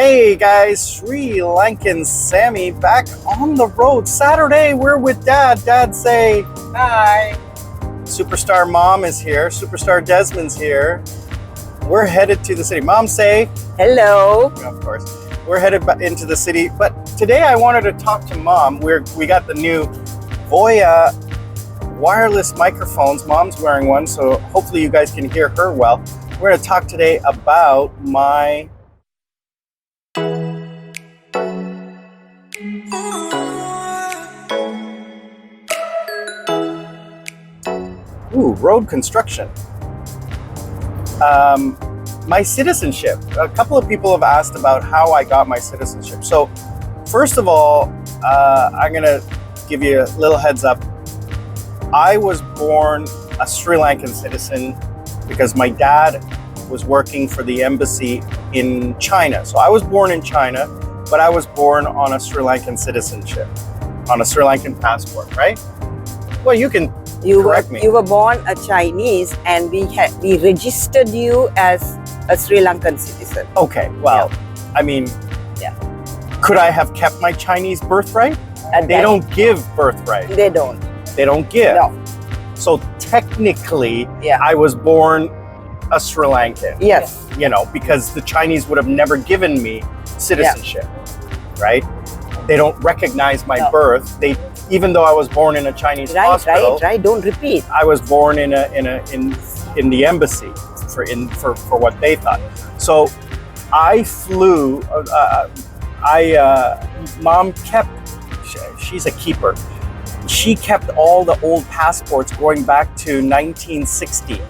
Hey guys, Sri Lankan Sammi back on the road. Saturday, we're with Dad. Dad, say Hi. Superstar Mom is here. Superstar Desmond's here. We're headed to the city. Mom, say hello. of course. We're headed into the city, but today I wanted to talk to Mom. We got the new Voya wireless microphones. Mom's wearing one, so hopefully you guys can hear her well. We're going to talk today about my road construction. My citizenship. A couple of people have asked about how I got my citizenship. So first of all, I'm going to give you a little heads up. I was born a Sri Lankan citizen because my dad was working for the embassy in China. So I was born in China, but I was born on a Sri Lankan citizenship, on a Sri Lankan passport, right? Well, you can correct me. You were born a Chinese, and we registered you as a Sri Lankan citizen. Okay, well, Yeah. I mean, Yeah. could I have kept my Chinese birthright? They don't give birthright. They don't. They don't give. No. So technically, Yeah. I was born a Sri Lankan. Yes. You know, because the Chinese would have never given me citizenship, right? They don't recognize my No. birth. Even though I was born in a Chinese hospital, Right. Don't repeat. I was born in the embassy for what they thought. So I flew. Mom kept. She's a keeper. She kept all the old passports going back to 1960,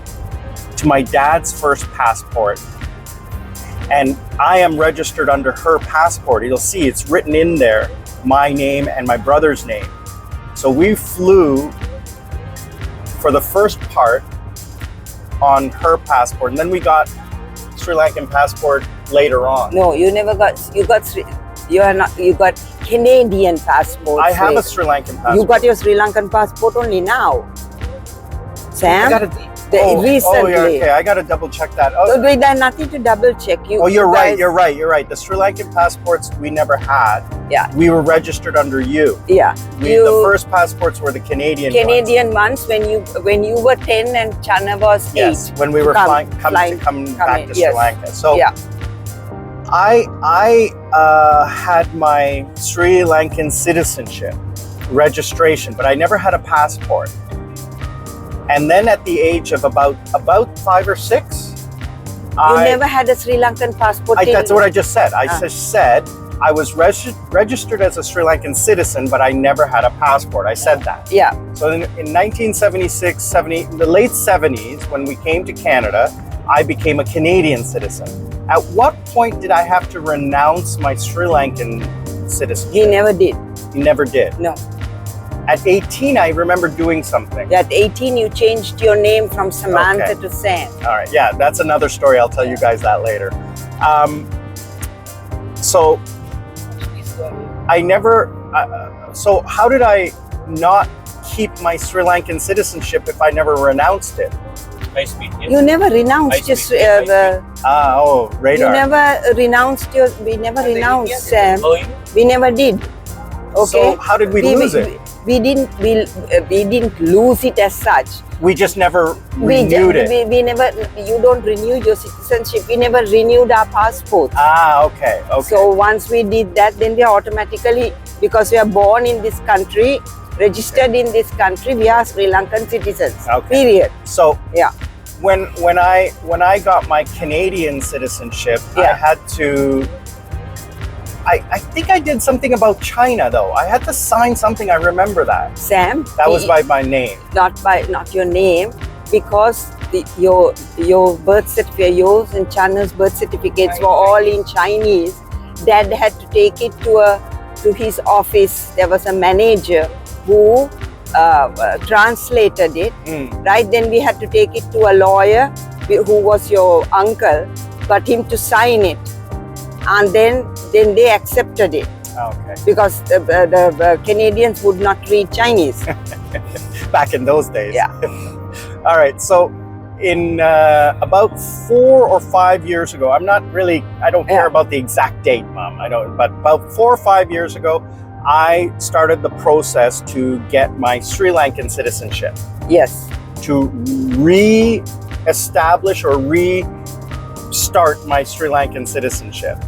to my dad's first passport. And I am registered under her passport. You'll see it's written in there, my name and my brother's name. So we flew for the first part on her passport, and then we got Sri Lankan passport later on. No, you never got. You got Canadian passport. I have a Sri Lankan passport. You got your Sri Lankan passport only now, Sam. Recently. yeah, okay. I got to double check that. So there's nothing to double check. You're right. You're right. The Sri Lankan passports we never had. Yeah. We were registered under you. Yeah. The first passports were the Canadian ones when you were 10 and Chana was 8. Yes, when we were coming back to Sri Lanka. So yeah. I had my Sri Lankan citizenship registration, but I never had a passport. And then at the age of about 5 or 6, you never had a Sri Lankan passport. That's what I just said. I just said I was registered as a Sri Lankan citizen, but I never had a passport. I said that. Yeah. So in 1976, 70, the late 70s, when we came to Canada, I became a Canadian citizen. At what point did I have to renounce my Sri Lankan citizenship? He never did. You never did? No. At 18, I remember doing something. At 18, you changed your name from Samantha to Sam. All right. Yeah, that's another story. I'll tell you guys that later. So I never. So how did I not keep my Sri Lankan citizenship if I never renounced it? You never renounced your radar. You never renounced your. We never renounced, Sam. We never did. Okay. So how did we lose it? We didn't lose it as such. We just never renewed it. We never. You don't renew your citizenship. We never renewed our passports. Okay. So once we did that, then we are automatically, because we are born in this country, registered in this country, we are Sri Lankan citizens. Okay. Period. So yeah. When I got my Canadian citizenship, I had to. I think I did something about China though. I had to sign something. I remember that. Sam. That was by my name. Not your name, because your birth certificate, yours and Chana's birth certificates were all in Chinese. Dad had to take it to his office. There was a manager who translated it. Right, then we had to take it to a lawyer who was your uncle, got him to sign it, and then they accepted it. Okay. Because the Canadians would not read Chinese. Back in those days. Yeah. All right. So in about 4 or 5 years ago, I don't care about the exact date, Mom. I don't, but about 4 or 5 years ago, I started the process to get my Sri Lankan citizenship. Yes. To re-establish or restart my Sri Lankan citizenship.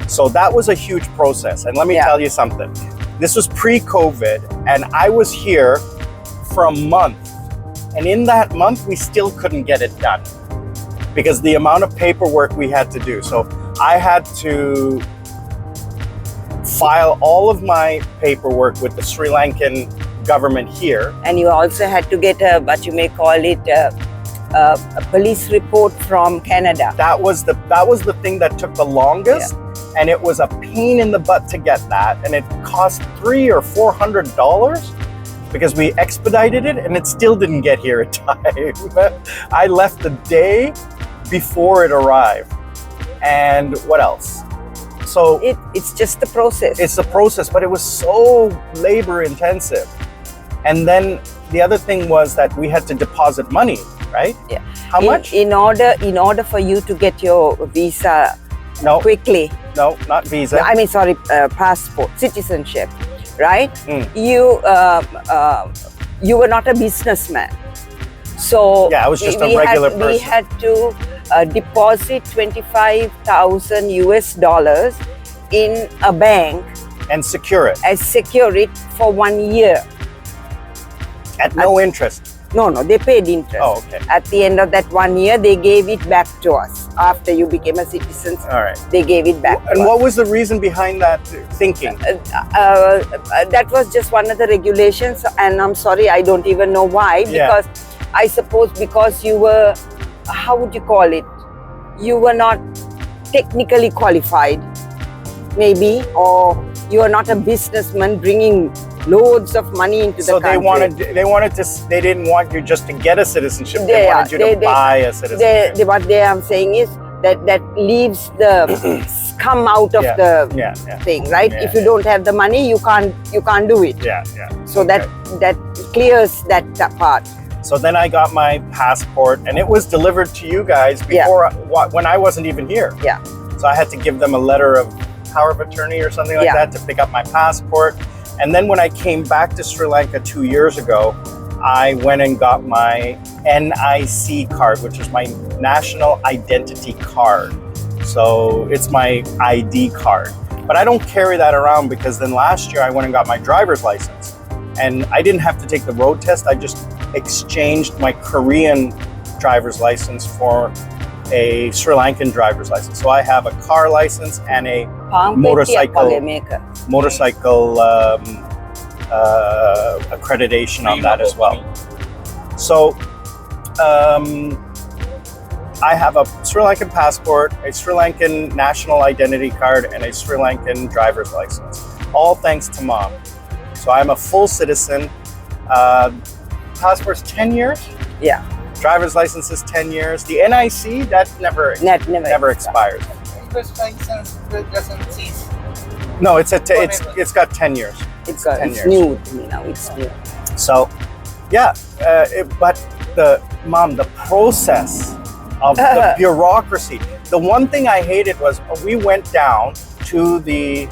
So that was a huge process. And let me tell you something. This was pre-COVID, and I was here for a month. And in that month, we still couldn't get it done because the amount of paperwork we had to do. So I had to file all of my paperwork with the Sri Lankan government here. And you also had to get what you may call it a police report from Canada. That was the thing that took the longest, and it was a pain in the butt to get that, and it cost $300 or $400 because we expedited it, and it still didn't get here in time. I left the day before it arrived. And what else? So it's just the process. It's the process, but it was so labor intensive. And then the other thing was that we had to deposit money, right? Yeah. How much? In order for you to get your visa quickly. No, not visa. I mean, sorry, passport, citizenship, right? You were not a businessman. So yeah, I was just a regular person. We had to deposit $25,000 US in a bank and secure it. And secure it for 1 year. At no interest. No, they paid interest. Oh, okay. At the end of that 1 year, they gave it back to us. After you became a citizen, they gave it back to us. And what was the reason behind that thinking? That was just one of the regulations, and I'm sorry, I don't even know why. Because I suppose because you were, how would you call it? You were not technically qualified, maybe, or you are not a businessman bringing loads of money into the country. They didn't want you just to get a citizenship. They wanted you to buy a citizenship. What I'm saying is that leaves the scum out of the thing, right? If you don't have the money, you can't do it. So that clears that part. So then I got my passport, and it was delivered to you guys before when I wasn't even here. So I had to give them a letter of power of attorney or something like that to pick up my passport. And then when I came back to Sri Lanka 2 years ago, I went and got my NIC card, which is my national identity card. So it's my ID card. But I don't carry that around because then last year I went and got my driver's license. And I didn't have to take the road test. I just exchanged my Korean driver's license for a Sri Lankan driver's license. So I have a car license and a motorcycle accreditation on that as well. So I have a Sri Lankan passport, a Sri Lankan national identity card, and a Sri Lankan driver's license. All thanks to Mom. So I'm a full citizen. Passport's 10 years? Yeah. Driver's license is 10 years. The NIC, that never expires. Driver's license doesn't cease. No, it's got 10 years. It's new to me now. It's new. So, yeah, but the process of the bureaucracy. The one thing I hated was we went down to the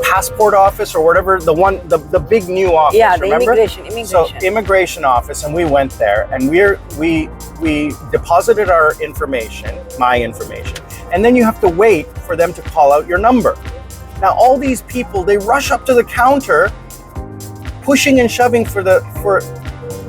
passport office or whatever, the big new office. Yeah, the remember? immigration. So immigration office, and we went there, and we deposited our information, my information, and then you have to wait for them to call out your number. Now all these people, they rush up to the counter, pushing and shoving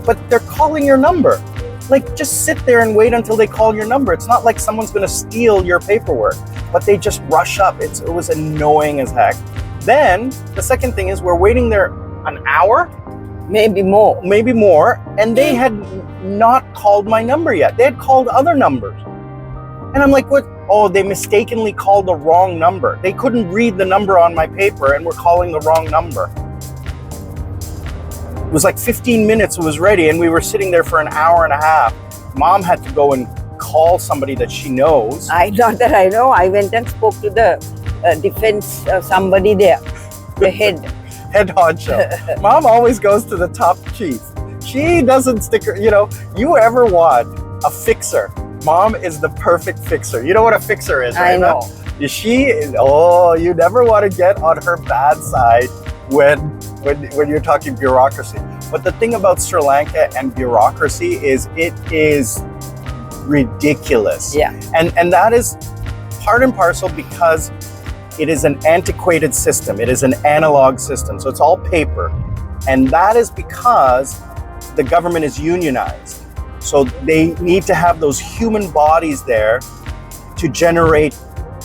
but they're calling your number. Like, just sit there and wait until they call your number. It's not like someone's going to steal your paperwork, but they just rush up. It was annoying as heck. Then the second thing is we're waiting there an hour, maybe more, and they had not called my number yet. They had called other numbers, and I'm like, what? Oh, they mistakenly called the wrong number. They couldn't read the number on my paper and were calling the wrong number. It was like 15 minutes it was ready, and we were sitting there for an hour and a half. Mom had to go and call somebody that she knows. Not that I know. I went and spoke to the defense somebody there, the head honcho. Mom always goes to the top chief. She doesn't stick her, you ever want a fixer? Mom is the perfect fixer. You know what a fixer is, right? I know. You never want to get on her bad side when you're talking bureaucracy. But the thing about Sri Lanka and bureaucracy is it is ridiculous. Yeah. And that is part and parcel because it is an antiquated system. It is an analog system. So it's all paper. And that is because the government is unionized. So they need to have those human bodies there to generate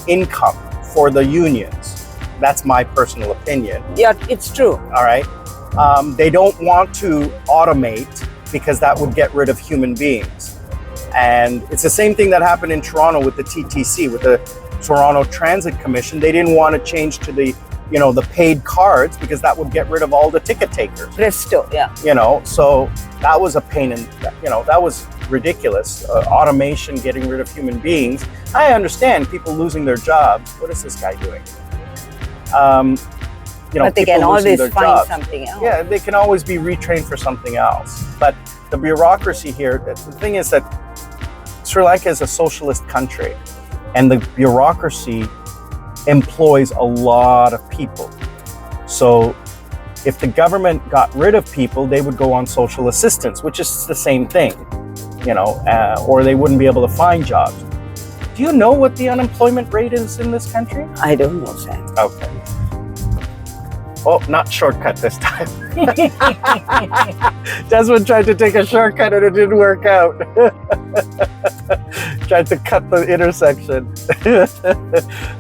income for the unions. That's my personal opinion. Yeah, it's true. All right. They don't want to automate because that would get rid of human beings. And it's the same thing that happened in Toronto with the TTC, with the Toronto Transit Commission. They didn't want to change to the paid cards because that would get rid of all the ticket takers. Presto, yeah. So that was a pain in, that was ridiculous. Automation getting rid of human beings. I understand people losing their jobs. What is this guy doing? But they can always find something else. Yeah, they can always be retrained for something else. But the bureaucracy here, the thing is that Sri Lanka is a socialist country and the bureaucracy employs a lot of people. So if the government got rid of people, they would go on social assistance, which is the same thing, or they wouldn't be able to find jobs. Do you know what the unemployment rate is in this country? I don't know, Sam. Okay. Oh, not shortcut this time. Desmond tried to take a shortcut and it didn't work out. Tried to cut the intersection.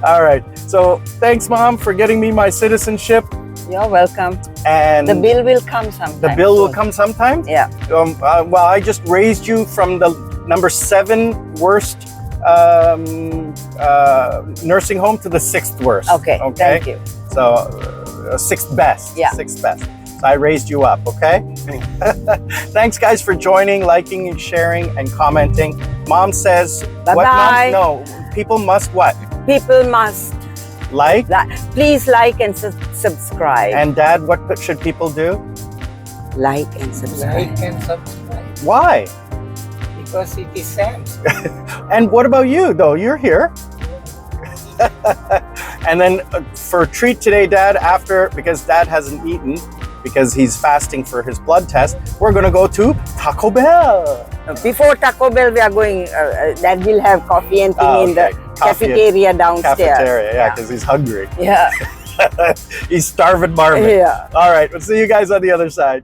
All right. So thanks, Mom, for getting me my citizenship. You're welcome. And the bill will come sometime. The bill will come sometime? Yeah. Well, I just raised you from the number 7 worst nursing home to the 6th worst. Okay. Thank you. So 6th best. Yeah. 6th best. So I raised you up, okay? Thanks, guys, for joining, liking, and sharing, and commenting. Mom says, bye-bye. What, Mom? No, people must what? People must like. Please like and subscribe. And Dad, what should people do? Like and subscribe. Like and subscribe. Why? Because it is Sam's. And what about you, though? You're here. And then for a treat today, Dad, because Dad hasn't eaten, because he's fasting for his blood test, we're going to go to Taco Bell. Before Taco Bell, we are going, Dad will have coffee and tea in the cafeteria downstairs. Cafeteria, yeah, because he's hungry. Yeah. He's starving marmot. Yeah. All right, we'll see you guys on the other side.